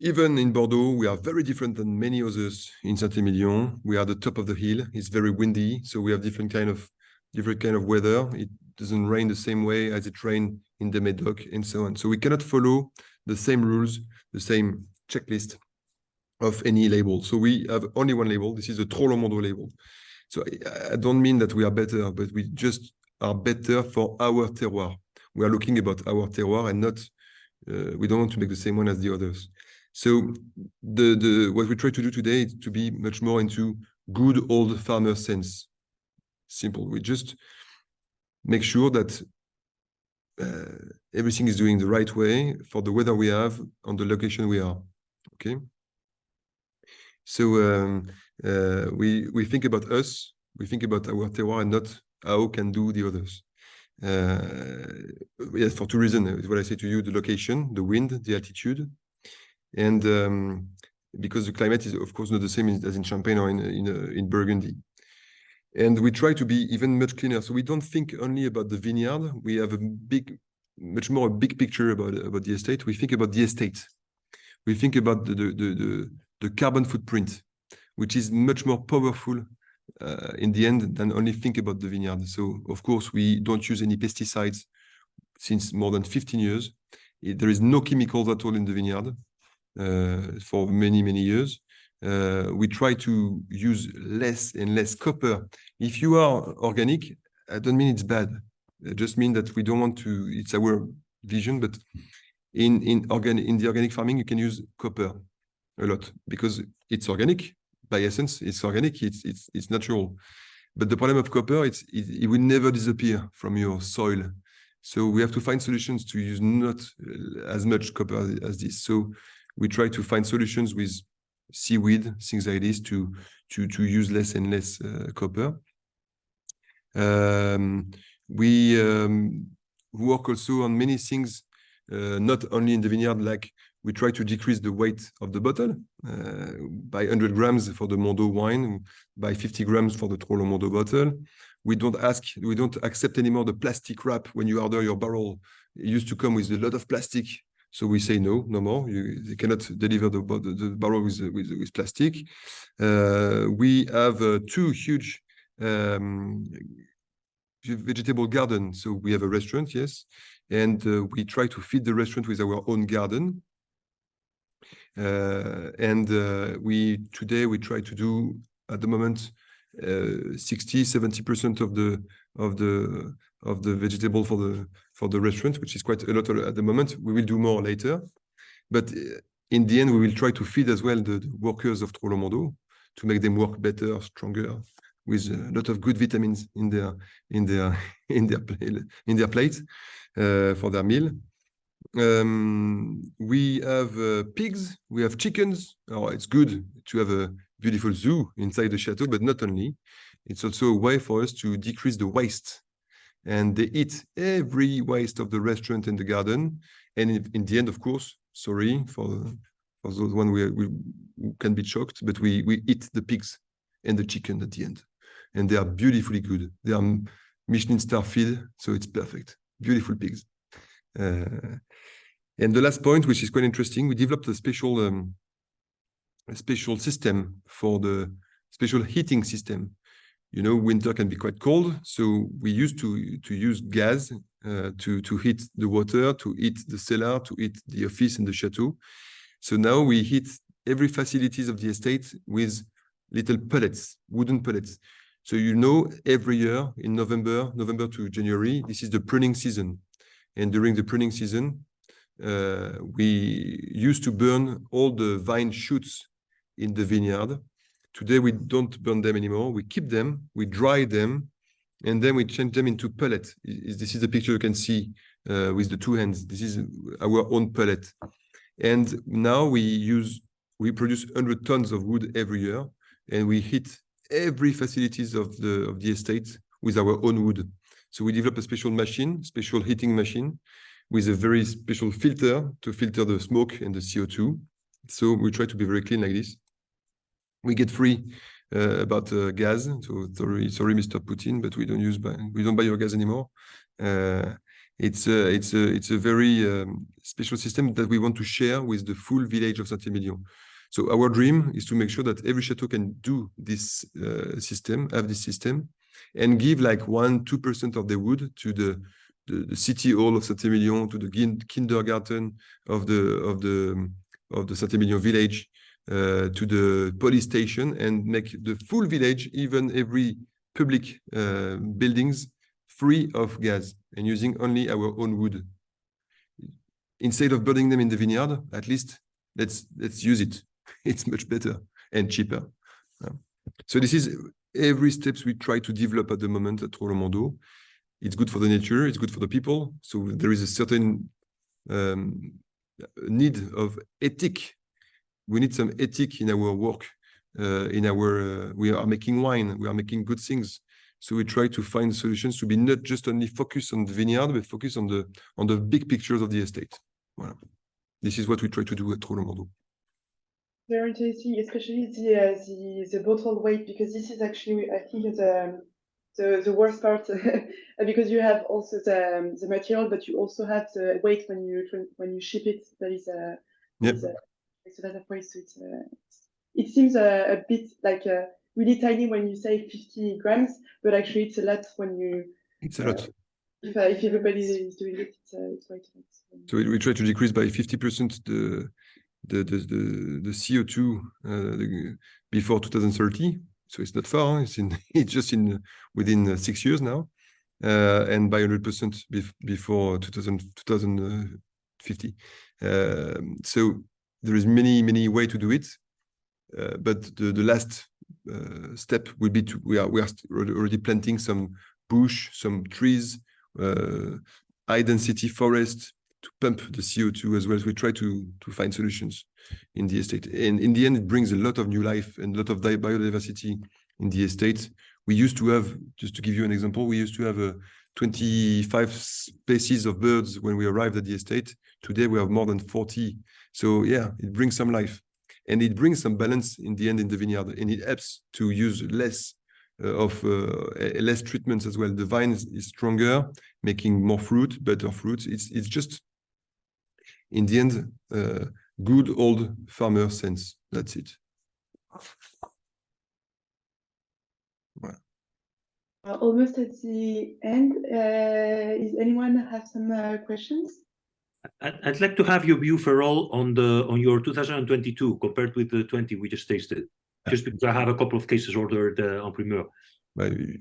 Even in Bordeaux, we are very different than many others in Saint-Emilion. We are the top of the hill. It's very windy, so we have different kind of weather. It doesn't rain the same way as it rains in the Médoc and so on. So we cannot follow the same rules, the same checklist of any label. So we have only one label. This is the Troplong Mondot label. So I don't mean that we are better, but we just are better for our terroir. We are looking about our terroir and not, we don't want to make the same one as the others. So what we try to do today is to be much more into good old farmer sense. Simple. We just make sure that everything is doing the right way for the weather we have on the location we are. Okay. So we think about us, we think about our terroir and not how can do the others. Yes, for two reasons. What I say to you, the location, the wind, the altitude, and because the climate is of course not the same as in Champagne or in Burgundy. And we try to be even much cleaner. So we don't think only about the vineyard. We have much more a big picture about the estate. We think about the estate. We think about the carbon footprint, which is much more powerful in the end than only think about the vineyard. So of course we don't use any pesticides since more than 15 years. There is no chemicals at all in the vineyard for many years. We try to use less and less copper. If you are organic, I don't mean it's bad. I just mean that we don't want to, it's our vision, but in the organic farming, you can use copper a lot because it's organic. By essence, it's organic, it's natural. But the problem of copper, it will never disappear from your soil. So we have to find solutions to use not as much copper as this. So we try to find solutions with seaweed, things like this, to use less and less copper. We work also on many things, not only in the vineyard, like we try to decrease the weight of the bottle by 100 grams for the Mondot wine, by 50 grams for the Troplong Mondot bottle. We don't accept anymore the plastic wrap when you order your barrel. It used to come with a lot of plastic. So we say no more. They cannot deliver the barrel with plastic. We have two huge vegetable gardens. So we have a restaurant, yes, and we try to feed the restaurant with our own garden. Today we try to do at the moment 60-70% of the vegetable for the restaurant, which is quite a lot at the moment. We will do more later, but in the end we will try to feed as well the workers of Troplong Mondot to make them work better, stronger, with a lot of good vitamins in their plate for their meal. We have pigs, we have chickens. Oh, it's good to have a beautiful zoo inside the chateau, but not only. It's also a way for us to decrease the waste. And they eat every waste of the restaurant and the garden. And in the end, of course, sorry for those one who can be shocked, but we eat the pigs and the chicken at the end. And they are beautifully good. They are Michelin star feed, so it's perfect. Beautiful pigs. And the last point, which is quite interesting, we developed a special system for the special heating system. You know, winter can be quite cold, so we used to use gas to heat the water, to heat the cellar, to heat the office and the chateau. So now we heat every facilities of the estate with little pellets, wooden pellets. So you know, every year in November to January, this is the pruning season. And during the pruning season, we used to burn all the vine shoots in the vineyard. Today, we don't burn them anymore. We keep them, we dry them, and then we change them into pellet. This is the picture you can see with the two hands. This is our own pellet. And now we produce 100 tons of wood every year, and we heat every facilities of the estate with our own wood. So we develop a special machine, special heating machine, with a very special filter to filter the smoke and the CO2. So we try to be very clean like this. We get free about gas. So sorry, Mr. Putin, but we don't buy your gas anymore. It's a very special system that we want to share with the full village of Saint-Emilion. So our dream is to make sure that every chateau can do this system, have this system, and give like 1-2% of the wood to the city hall of Saint-Emilion, to the kindergarten of the Saint-Emilion village, to the police station, and make the full village, even every public buildings, free of gas and using only our own wood. Instead of burning them in the vineyard, at least let's use it. It's much better and cheaper. So this is every steps we try to develop at the moment at Troplong Mondot. It's good for the nature, it's good for the people. So there is a certain need of ethic. We need some ethic in our work. We are making wine, we are making good things. So we try to find solutions to be not just only focused on the vineyard, but focus on the big pictures of the estate. Voilà. This is what we try to do at Troplong Mondot. Very interesting, especially the bottle weight, because this is actually, I think, the worst part, because you have also the material, but you also have the weight when you ship it. There is a lot of weight. So it seems a bit like really tiny when you say 50 grams, but actually it's a lot when you. It's a lot. If everybody is doing it, it's quite a lot. So we try to decrease by 50% the CO2 before 2030. So it's not far. It's just within 6 years now, and by 100% before 2050. So there is many ways to do it, but the last step will be we are already planting some bush, some trees, high density forest, to pump the CO2 as well. So we try to find solutions in the estate. And in the end, it brings a lot of new life and a lot of biodiversity in the estate. We used to have, just to give you an example, we used to have 25 species of birds when we arrived at the estate. Today, we have more than 40. So yeah, it brings some life. And it brings some balance in the end in the vineyard. And it helps to use less treatments as well. The vine is stronger, making more fruit, better fruits. It's just, in the end, good old farmer sense. That's it. Voilà. Almost at the end. Is anyone have some questions? I'd like to have your view, Ferréol, on your 2022 compared with the 20 we just tasted. Just because I have a couple of cases ordered en primeur. Very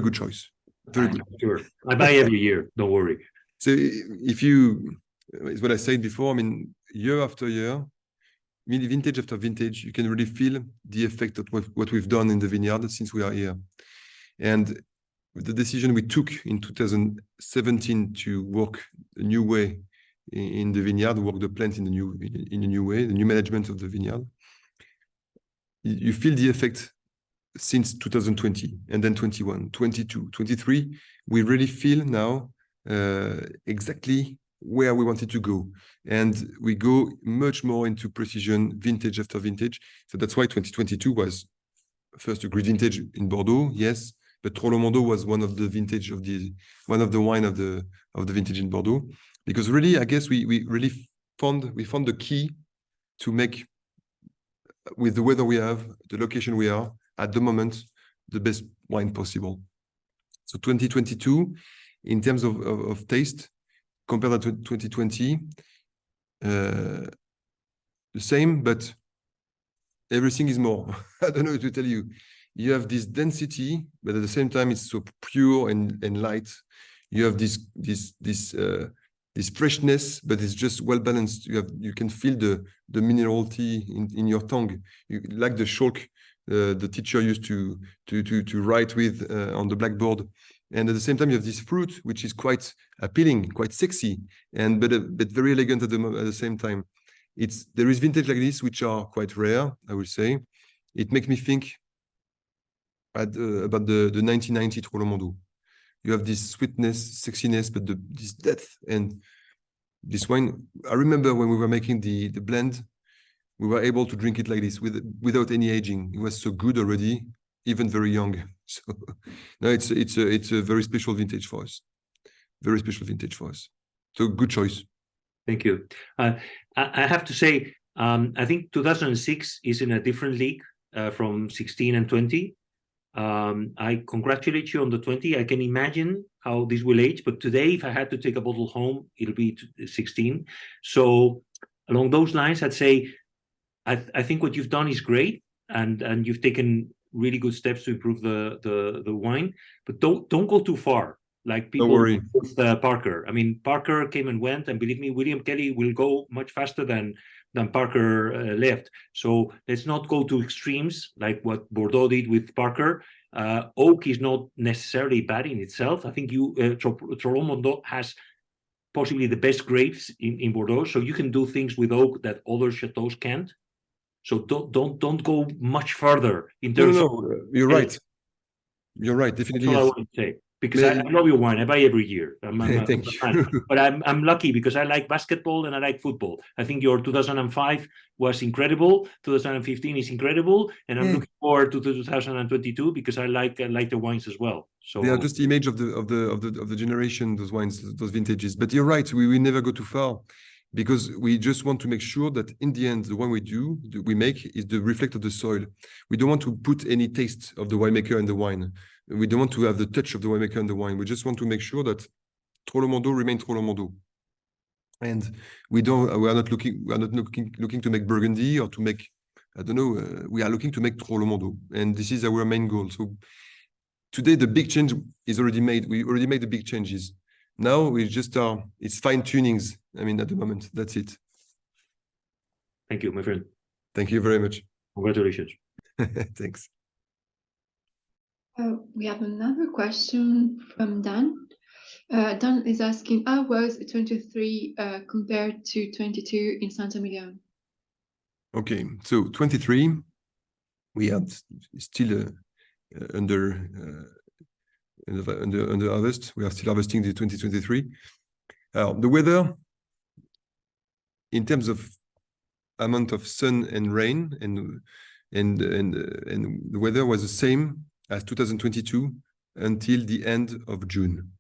good choice. Very good. Sure. I buy every year. Don't worry. So it's what I said before. I mean, year after year, vintage after vintage, you can really feel the effect of what we've done in the vineyard since we are here. And the decision we took in 2017 to work a new way in the vineyard, work the plant in a new way, the new management of the vineyard, you feel the effect since 2020, and then 21, 22, 23. We really feel now exactly where we wanted to go. And we go much more into precision, vintage after vintage. So that's why 2022 was first a great vintage in Bordeaux, yes, but Troplong Mondot was one of the vintage of the wine of the vintage in Bordeaux. Because really, I guess we really found the key to make, with the weather we have, the location we are at the moment, the best wine possible. So 2022 in terms of taste, compared to 2020, the same, but everything is more. I don't know what to tell you. You have this density, but at the same time, it's so pure and light. You have this freshness, but it's just well balanced. You can feel the minerality in your tongue. You like the chalk the teacher used to write with on the blackboard. And at the same time, you have this fruit, which is quite appealing, quite sexy, but very elegant at the same time. There is vintage like this, which are quite rare, I would say. It makes me think about the 1990 Troplong Mondot. You have this sweetness, sexiness, but this depth and this wine. I remember when we were making the blend, we were able to drink it like this without any aging. It was so good already, even very young. So no, it's a very special vintage for us. Very special vintage for us. So good choice. Thank you. I have to say, I think 2006 is in a different league from 16 and 20. I congratulate you on the 20. I can imagine how this will age, but today, if I had to take a bottle home, it'll be 16. So along those lines, I'd say I think what you've done is great, and you've taken really good steps to improve the wine. But don't go too far, like people with Parker. I mean, Parker came and went, and believe me, William Kelly will go much faster than Parker left. So let's not go to extremes like what Bordeaux did with Parker. Oak is not necessarily bad in itself. I think Troplong Mondot has possibly the best grapes in Bordeaux, so you can do things with oak that other chateaus can't. So don't go much further in terms of. You're right. You're right. Definitely. That's all I want to say. Because I love your wine. I buy every year. Thank you. But I'm lucky because I like basketball and I like football. I think your 2005 was incredible. 2015 is incredible, and I'm looking forward to 2022 because I like the wines as well. So they are just the image of the generation, those wines, those vintages. But you're right. We will never go too far, because we just want to make sure that in the end, the wine we make is the reflect of the soil. We don't want to put any taste of the winemaker in the wine. We don't want to have the touch of the winemaker in the wine. We just want to make sure that Troplong Mondot remains Troplong Mondot. And we are not looking to make Burgundy or to make, I don't know, we are looking to make Troplong Mondot. And this is our main goal. So today, the big change is already made. We already made the big changes. Now we just it's fine tunings. I mean, at the moment, that's it. Thank you, my friend. Thank you very much. Congratulations. Thanks. We have another question from Dan. Dan is asking, how was 23 compared to 22 in Saint-Emilion? Okay, so 23, we had still under harvest. We are still harvesting the 2023. The weather, in terms of amount of sun and rain, and the weather was the same as 2022 until the end of June.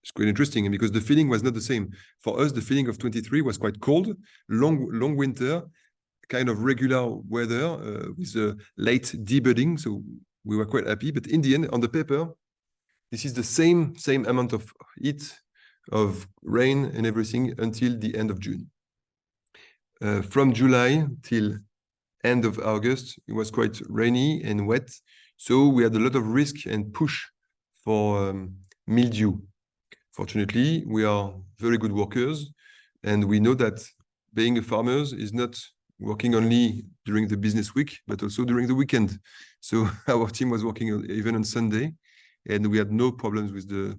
It's quite interesting, because the feeling was not the same. For us, the feeling of 23 was quite cold, long winter, kind of regular weather with a late debudding. So we were quite happy. But in the end, on the paper, this is the same amount of heat, of rain and everything until the end of June. From July till end of August, it was quite rainy and wet. So we had a lot of risk and push for mildew. Fortunately, we are very good workers, and we know that being a farmer is not working only during the business week, but also during the weekend. So our team was working even on Sunday, and we had no problems with the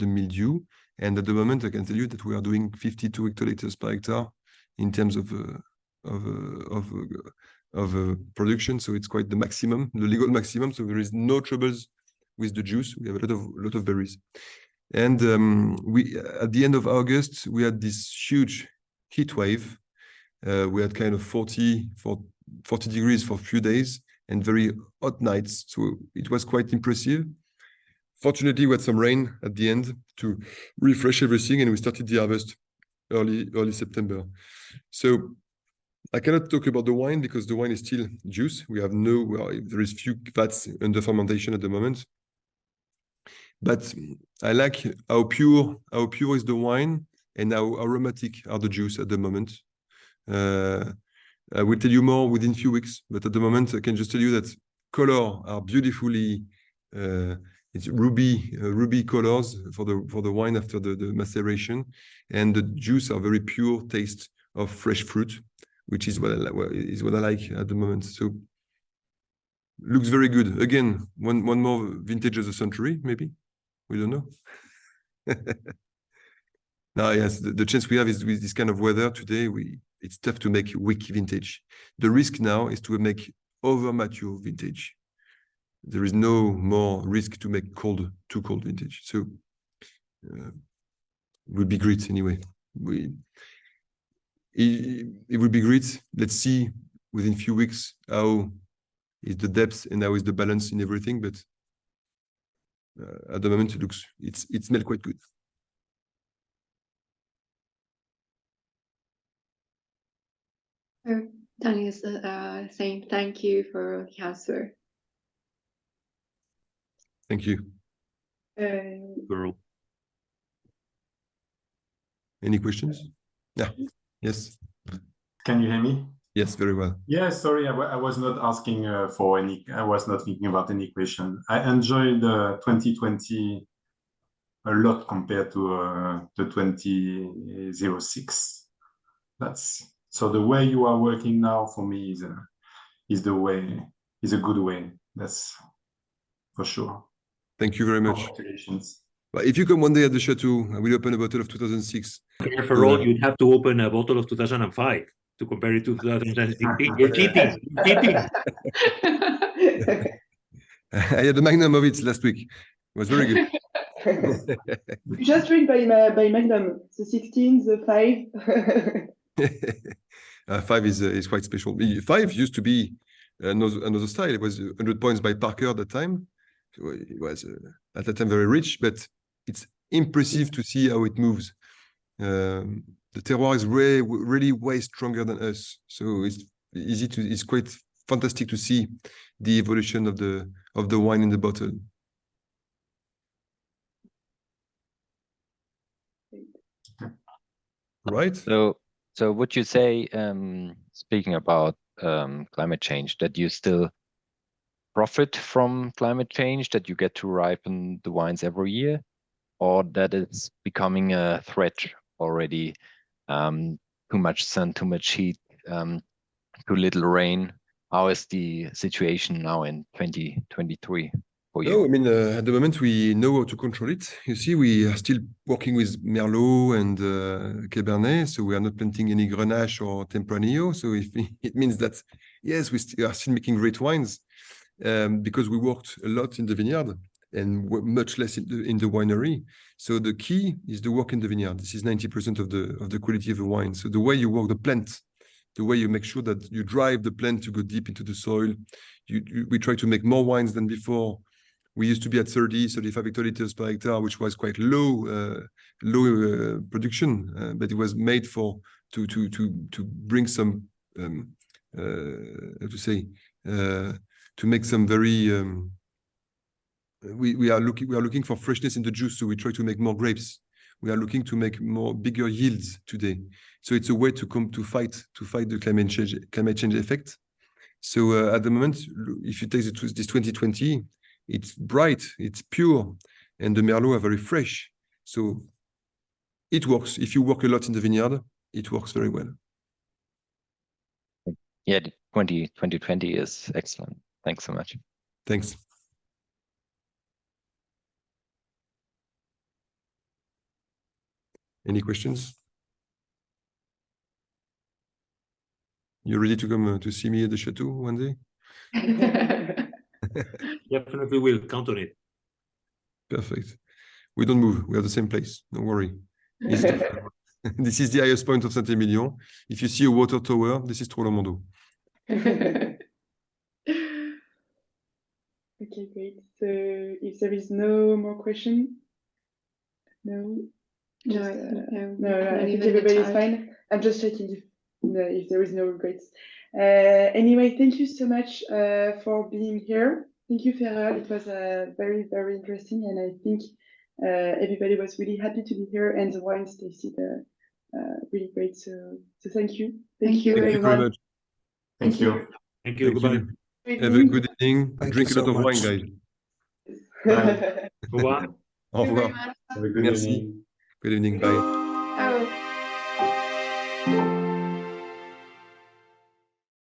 mildew. And at the moment, I can tell you that we are doing 52 hectoliters per hectare in terms of production. So it's quite the maximum, the legal maximum. So there is no troubles with the juice. We have a lot of berries. And we at the end of August, we had this huge heat wave. We had kind of 40 degrees for a few days and very hot nights. So it was quite impressive. Fortunately, we had some rain at the end to refresh everything, and we started the harvest early September. So I cannot talk about the wine because the wine is still juice. There is few vats under fermentation at the moment. But I like how pure is the wine and how aromatic are the juice at the moment. I will tell you more within few weeks, but at the moment I can just tell you that color are beautifully it's ruby colors for the wine after the maceration, and the juice are very pure taste of fresh fruit, which is what I like at the moment. So looks very good. Again, one more vintage of the century, maybe. We don't know. Now, yes, the chance we have is with this kind of weather today, it's tough to make weak vintage. The risk now is to make over mature vintage. There is no more risk to make too cold vintage. So it would be great anyway. It would be great. Let's see within a few weeks how is the depth and how is the balance in everything. But at the moment, it smells quite good. Danny is saying thank you for the answer. Thank you. Girl. Any questions? Yeah. Yes. Can you hear me? Yes, very well. Yeah, sorry, I was not asking for any. I was not thinking about any question. I enjoyed 2020 a lot compared to the 2006. So the way you are working now for me is a good way. That's for sure. Thank you very much. Congratulations. But if you come one day at the chateau, I will open a bottle of 2006. Ferréol, you'd have to open a bottle of 2005 to compare it to 2016. You're cheating. You're cheating. I had a magnum of it last week. It was very good. Just drink by Magnum. The 16, the 5. 5 is quite special. 5 used to be another style. It was 100 points by Parker at the time. So it was at that time very rich, but it's impressive to see how it moves. The terroir is really way stronger than us, so it's quite fantastic to see the evolution of the wine in the bottle. Right. So would you say, speaking about climate change, that you still profit from climate change, that you get to ripen the wines every year, or that it's becoming a threat already? Too much sun, too much heat, too little rain. How is the situation now in 2023 for you? No, I mean, at the moment we know how to control it. You see, we are still working with Merlot and Cabernet, so we are not planting any Grenache or Tempranillo. So it means that, yes, we are still making great wines because we worked a lot in the vineyard and much less in the winery. So the key is the work in the vineyard. This is 90% of the quality of the wine. So the way you work the plant, the way you make sure that you drive the plant to go deep into the soil. We try to make more wines than before. We used to be at 35 hectoliters per hectare, which was quite low production, but it was made to bring some to make some very. We are looking for freshness in the juice, so we try to make more grapes. We are looking to make bigger yields today. So it's a way to fight the climate change effect. So at the moment, if you take this 2020, it's bright, it's pure, and the Merlot are very fresh. So it works. If you work a lot in the vineyard, it works very well. Yeah, 2020 is excellent. Thanks so much. Thanks. Any questions? You ready to come to see me at the chateau one day? Definitely will. Count on it. Perfect. We don't move. We are the same place. Don't worry. This is the highest point of Saint-Emilion. If you see a water tower, this is Troplong Mondot. Okay, great. So if there is no more question, no. No, I think everybody's fine. I'm just checking if there is no regrets. Anyway, thank you so much for being here. Thank you, Ferréol. It was very, very interesting, and I think everybody was really happy to be here, and the wines tasted really great. So thank you. Thank you. Thank you very much. Thank you. Thank you. Thank Goodbye. you. Have a good evening. Thank Drink you a lot so of wine, much. guys. Bye. Au revoir. Au revoir. Have a good Merci. evening. Good evening. Bye. Oh.